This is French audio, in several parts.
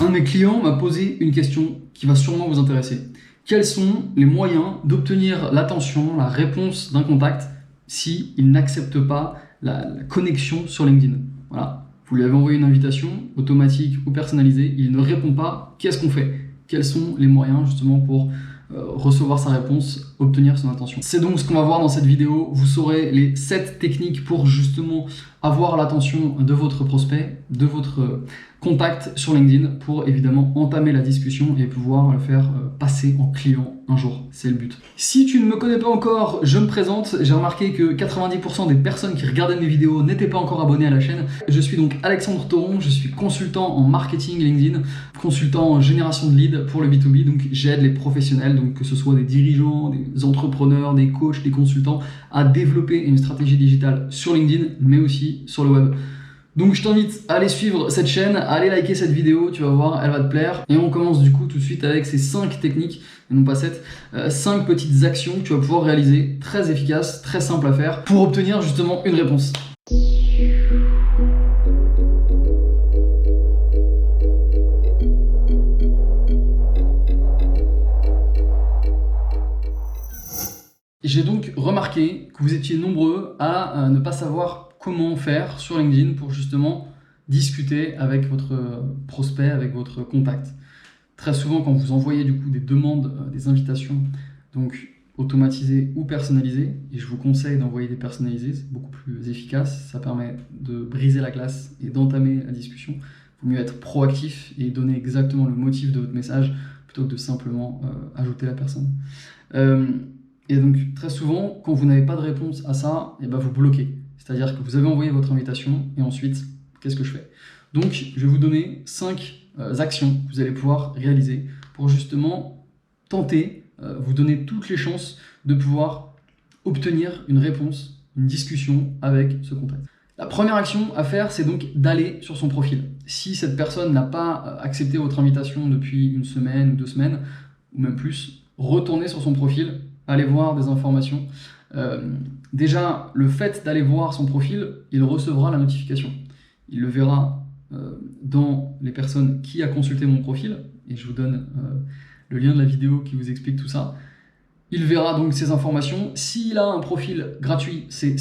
Un de mes clients m'a posé une question qui va sûrement vous intéresser. Quels sont les moyens d'obtenir l'attention, la réponse d'un contact s'il n'accepte pas la connexion sur LinkedIn? Voilà. Vous lui avez envoyé une invitation automatique ou personnalisée, il ne répond pas, qu'est-ce qu'on fait? Quels sont les moyens justement pour recevoir sa réponse, obtenir son attention? C'est donc ce qu'on va voir dans cette vidéo. Vous saurez les 7 techniques pour justement avoir l'attention de votre prospect, de votre contact sur LinkedIn, pour évidemment entamer la discussion et pouvoir le faire passer en client un jour. C'est le but. Si tu ne me connais pas encore, je me présente. J'ai remarqué que 90% des personnes qui regardaient mes vidéos n'étaient pas encore abonnées à la chaîne. Je suis donc Alexandre Thoron, je suis consultant en marketing LinkedIn, consultant en génération de leads pour le B2B. Donc j'aide les professionnels, donc que ce soit des dirigeants, des entrepreneurs, des coachs, des consultants, à développer une stratégie digitale sur LinkedIn, mais aussi sur le web. Donc je t'invite à aller suivre cette chaîne, à aller liker cette vidéo, tu vas voir, elle va te plaire. Et on commence du coup tout de suite avec ces 5 techniques, et non pas 7, 5 petites actions que tu vas pouvoir réaliser, très efficaces, très simples à faire, pour obtenir justement une réponse. J'ai donc remarqué que vous étiez nombreux à ne pas savoir comment faire sur LinkedIn pour justement discuter avec votre prospect, avec votre contact. Très souvent, quand vous envoyez du coup des demandes, des invitations, donc automatisées ou personnalisées, et je vous conseille d'envoyer des personnalisées, c'est beaucoup plus efficace, ça permet de briser la glace et d'entamer la discussion. Il vaut mieux être proactif et donner exactement le motif de votre message plutôt que de simplement ajouter la personne. Et donc très souvent, quand vous n'avez pas de réponse à ça, et ben vous bloquez. C'est-à-dire que vous avez envoyé votre invitation et ensuite, qu'est-ce que je fais? Donc je vais vous donner 5 actions que vous allez pouvoir réaliser pour justement tenter, vous donner toutes les chances de pouvoir obtenir une réponse, une discussion avec ce contact. La première action à faire, c'est donc d'aller sur son profil. Si cette personne n'a pas accepté votre invitation depuis une semaine ou 2 semaines, ou même plus, retournez sur son profil, allez voir des informations. Déjà, le fait d'aller voir son profil, il recevra la notification. Il le verra dans les personnes qui a consulté mon profil, et je vous donne le lien de la vidéo qui vous explique tout ça. Il verra donc ces informations. S'il a un profil gratuit, c'est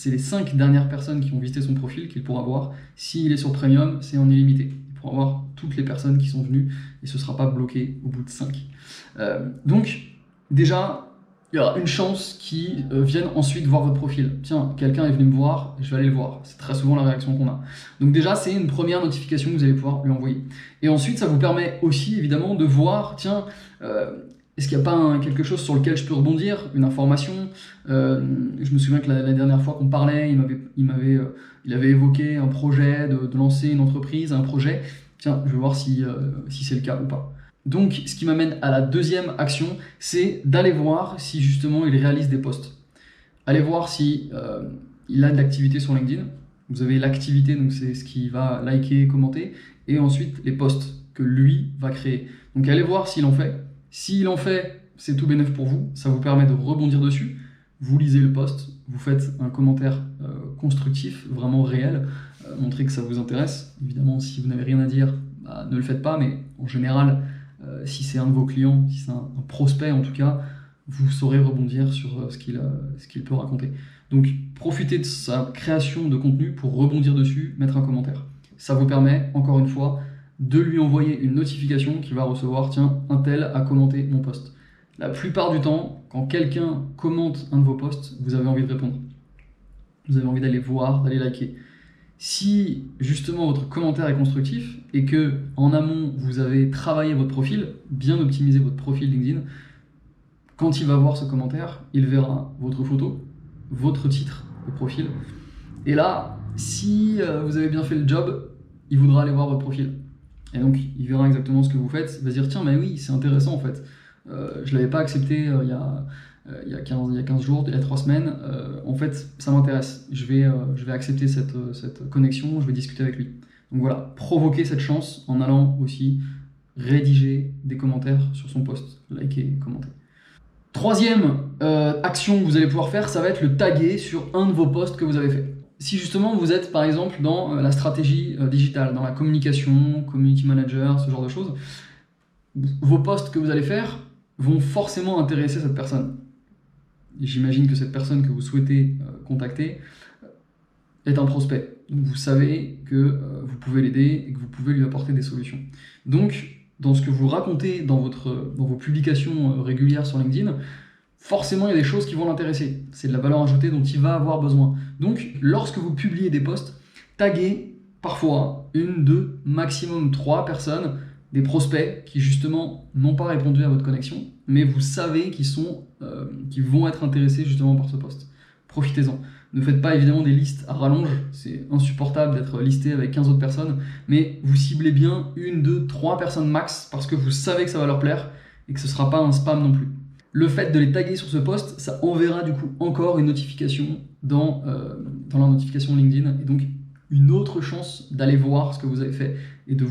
les 5 dernières personnes qui ont visité son profil qu'il pourra voir. S'il est sur Premium, c'est en illimité. Il pourra voir toutes les personnes qui sont venues et ce ne sera pas bloqué au bout de 5. Donc, déjà, il y aura une chance qu'ils viennent ensuite voir votre profil. Tiens, quelqu'un est venu me voir, je vais aller le voir. C'est très souvent la réaction qu'on a. Donc déjà, c'est une première notification que vous allez pouvoir lui envoyer. Et ensuite, ça vous permet aussi, évidemment, de voir, tiens, est-ce qu'il n'y a pas quelque chose sur lequel je peux rebondir, une information? Je me souviens que la dernière fois qu'on parlait, il avait évoqué un projet de lancer une entreprise, un projet. Tiens, je vais voir si c'est le cas ou pas. Donc, ce qui m'amène à la deuxième action, c'est d'aller voir si justement il réalise des posts. Allez voir si il a de l'activité sur LinkedIn. Vous avez l'activité, donc c'est ce qu'il va liker, commenter, et ensuite les posts que lui va créer. Donc, allez voir s'il en fait. S'il en fait, c'est tout bénef pour vous. Ça vous permet de rebondir dessus. Vous lisez le post, vous faites un commentaire constructif, vraiment réel, montrez que ça vous intéresse. Évidemment, si vous n'avez rien à dire, bah, ne le faites pas, mais en général, si c'est un de vos clients, si c'est un prospect en tout cas, vous saurez rebondir sur ce qu'il peut raconter. Donc profitez de sa création de contenu pour rebondir dessus, mettre un commentaire. Ça vous permet, encore une fois, de lui envoyer une notification qui va recevoir, tiens, un tel a commenté mon post. La plupart du temps, quand quelqu'un commente un de vos posts, vous avez envie de répondre. Vous avez envie d'aller voir, d'aller liker. Si justement votre commentaire est constructif et que en amont vous avez travaillé votre profil, bien optimisé votre profil LinkedIn, quand il va voir ce commentaire, il verra votre photo, votre titre de profil, et là, si vous avez bien fait le job, il voudra aller voir votre profil. Et donc il verra exactement ce que vous faites, il va se dire tiens mais oui c'est intéressant en fait, je ne l'avais pas accepté il y a 15 jours, il y a 3 semaines, en fait ça m'intéresse, je vais accepter cette connexion, je vais discuter avec lui. Donc voilà, provoquer cette chance en allant aussi rédiger des commentaires sur son post, liker, commenter. Troisième action que vous allez pouvoir faire, ça va être le taguer sur un de vos posts que vous avez fait. Si justement vous êtes par exemple dans la stratégie digitale, dans la communication, community manager, ce genre de choses, vos posts que vous allez faire vont forcément intéresser cette personne. J'imagine que cette personne que vous souhaitez contacter est un prospect. Donc vous savez que vous pouvez l'aider et que vous pouvez lui apporter des solutions. Donc, dans ce que vous racontez dans vos publications régulières sur LinkedIn, forcément il y a des choses qui vont l'intéresser. C'est de la valeur ajoutée dont il va avoir besoin. Donc, lorsque vous publiez des posts, taguez parfois 1, 2, maximum 3 personnes, des prospects qui justement n'ont pas répondu à votre connexion, mais vous savez qu'ils vont être intéressés justement par ce post. Profitez-en. Ne faites pas évidemment des listes à rallonge, c'est insupportable d'être listé avec 15 autres personnes, mais vous ciblez bien 1, 2, 3 personnes max parce que vous savez que ça va leur plaire et que ce ne sera pas un spam non plus. Le fait de les taguer sur ce post, ça enverra du coup encore une notification dans la notification LinkedIn et donc une autre chance d'aller voir ce que vous avez fait et de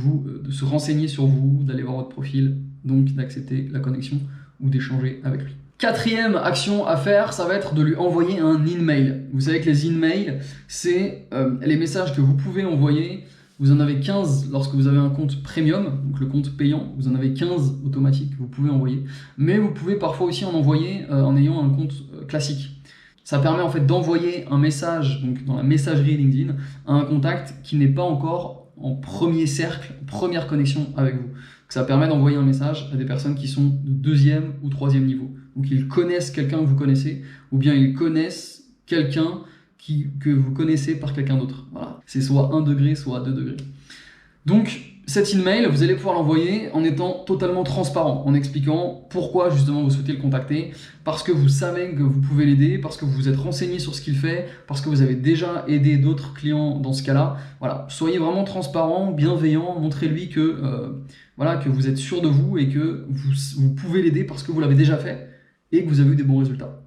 se renseigner sur vous, d'aller voir votre profil, donc d'accepter la connexion ou d'échanger avec lui. 4e action à faire, ça va être de lui envoyer un email. Vous savez que les emails, c'est les messages que vous pouvez envoyer. Vous en avez 15 lorsque vous avez un compte premium, donc le compte payant. Vous en avez 15 automatiques que vous pouvez envoyer. Mais vous pouvez parfois aussi en envoyer en ayant un compte classique. Ça permet en fait d'envoyer un message donc dans la messagerie LinkedIn à un contact qui n'est pas encore en premier cercle, en première connexion avec vous. Ça permet d'envoyer un message à des personnes qui sont de 2e ou 3e niveau. Donc ils connaissent quelqu'un que vous connaissez, ou bien ils connaissent quelqu'un que vous connaissez par quelqu'un d'autre. Voilà. C'est soit 1 degré, soit 2 degrés. Donc cet email, vous allez pouvoir l'envoyer en étant totalement transparent, en expliquant pourquoi justement vous souhaitez le contacter, parce que vous savez que vous pouvez l'aider, parce que vous vous êtes renseigné sur ce qu'il fait, parce que vous avez déjà aidé d'autres clients dans ce cas-là. Voilà, soyez vraiment transparent, bienveillant, montrez-lui que vous êtes sûr de vous et que vous pouvez l'aider parce que vous l'avez déjà fait et que vous avez eu des bons résultats.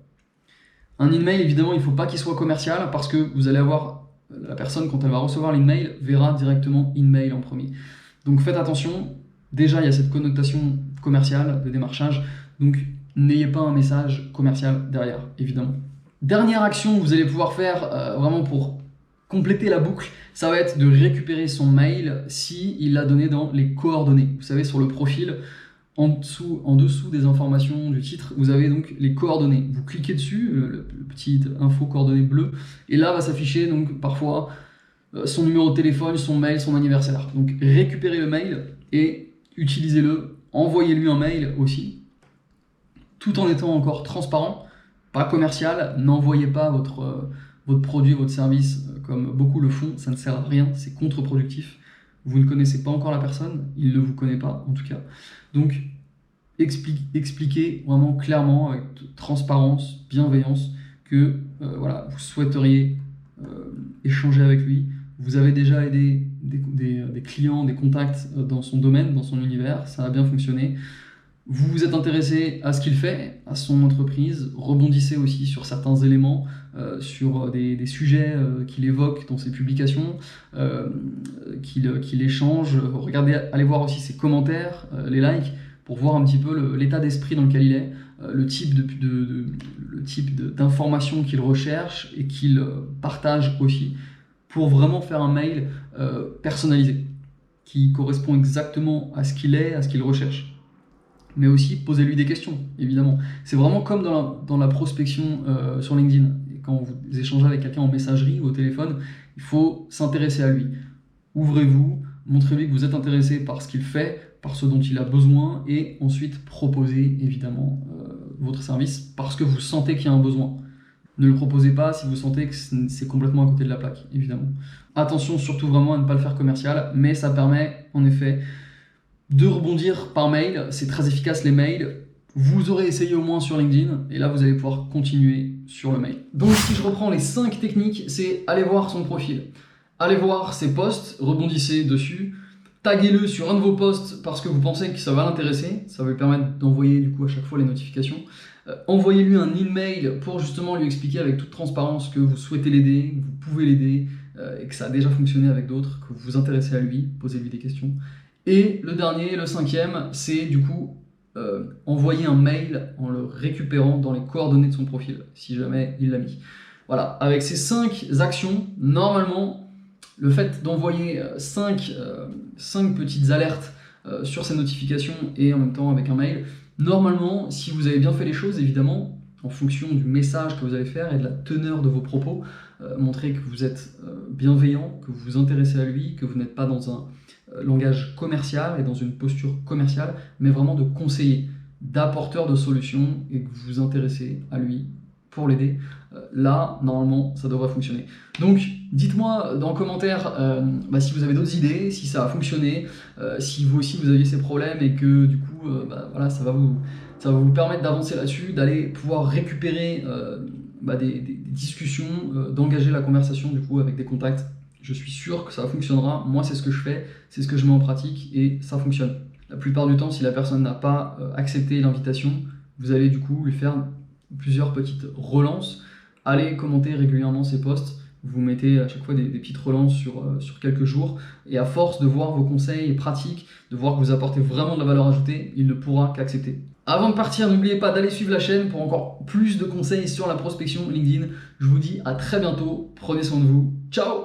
Un email, évidemment, il ne faut pas qu'il soit commercial parce que vous allez avoir, la personne, quand elle va recevoir l'email, verra directement email en premier. Donc faites attention, déjà il y a cette connotation commerciale de démarchage, donc n'ayez pas un message commercial derrière, évidemment. Dernière action que vous allez pouvoir faire vraiment pour compléter la boucle, ça va être de récupérer son mail s'il l'a donné dans les coordonnées. Vous savez, sur le profil, en dessous des informations du titre, vous avez donc les coordonnées. Vous cliquez dessus, le petit info coordonnées bleu, et là va s'afficher donc parfois son numéro de téléphone, son mail, son anniversaire. Donc récupérez le mail et utilisez-le, envoyez-lui un mail aussi, tout en étant encore transparent, pas commercial. N'envoyez pas votre produit, votre service comme beaucoup le font, ça ne sert à rien, c'est contre-productif. Vous ne connaissez pas encore la personne, il ne vous connaît pas en tout cas. Donc expliquez vraiment clairement, avec transparence, bienveillance, que vous souhaiteriez échanger avec lui. Vous avez déjà aidé des clients, des contacts dans son domaine, dans son univers, ça a bien fonctionné. Vous vous êtes intéressé à ce qu'il fait, à son entreprise, rebondissez aussi sur certains éléments, sur des sujets qu'il évoque dans ses publications, qu'il échange. Allez voir aussi ses commentaires, les likes, pour voir un petit peu l'état d'esprit dans lequel il est, le type d'informations qu'il recherche et qu'il partage aussi, pour vraiment faire un mail personnalisé, qui correspond exactement à ce qu'il est, à ce qu'il recherche. Mais aussi, posez-lui des questions, évidemment. C'est vraiment comme dans la prospection sur LinkedIn. Et quand vous échangez avec quelqu'un en messagerie ou au téléphone, il faut s'intéresser à lui. Ouvrez-vous, montrez-lui que vous êtes intéressé par ce qu'il fait, par ce dont il a besoin, et ensuite proposez évidemment votre service parce que vous sentez qu'il y a un besoin. Ne le proposez pas si vous sentez que c'est complètement à côté de la plaque, évidemment. Attention surtout vraiment à ne pas le faire commercial, mais ça permet en effet de rebondir par mail. C'est très efficace les mails. Vous aurez essayé au moins sur LinkedIn et là vous allez pouvoir continuer sur le mail. Donc si je reprends les 5 techniques, c'est aller voir son profil, allez voir ses posts, rebondissez dessus, taguez-le sur un de vos posts parce que vous pensez que ça va l'intéresser, ça va lui permettre d'envoyer du coup à chaque fois les notifications. Envoyez-lui un email pour justement lui expliquer avec toute transparence que vous souhaitez l'aider, que vous pouvez l'aider et que ça a déjà fonctionné avec d'autres, que vous vous intéressez à lui, posez-lui des questions. Et le dernier, le 5e, c'est du coup envoyer un mail en le récupérant dans les coordonnées de son profil, si jamais il l'a mis. Voilà, avec ces 5 actions, normalement, le fait d'envoyer 5 petites alertes sur ces notifications et en même temps avec un mail, normalement, si vous avez bien fait les choses, évidemment, en fonction du message que vous allez faire et de la teneur de vos propos, montrer que vous êtes bienveillant, que vous vous intéressez à lui, que vous n'êtes pas dans un langage commercial et dans une posture commerciale, mais vraiment de conseiller, d'apporteur de solutions et que vous vous intéressez à lui pour l'aider. Là, normalement, ça devrait fonctionner. Donc, dites-moi dans le commentaire si vous avez d'autres idées, si ça a fonctionné, si vous aussi vous aviez ces problèmes et que du coup, voilà, ça va vous permettre d'avancer là-dessus, d'aller pouvoir récupérer des discussions, d'engager la conversation du coup avec des contacts. Je suis sûr que ça fonctionnera. Moi, c'est ce que je fais, c'est ce que je mets en pratique et ça fonctionne. La plupart du temps, si la personne n'a pas accepté l'invitation, vous allez du coup lui faire plusieurs petites relances. Allez commenter régulièrement ses posts. Vous mettez à chaque fois des petites relances sur quelques jours. Et à force de voir vos conseils et pratiques, de voir que vous apportez vraiment de la valeur ajoutée, il ne pourra qu'accepter. Avant de partir, n'oubliez pas d'aller suivre la chaîne pour encore plus de conseils sur la prospection LinkedIn. Je vous dis à très bientôt. Prenez soin de vous. Ciao!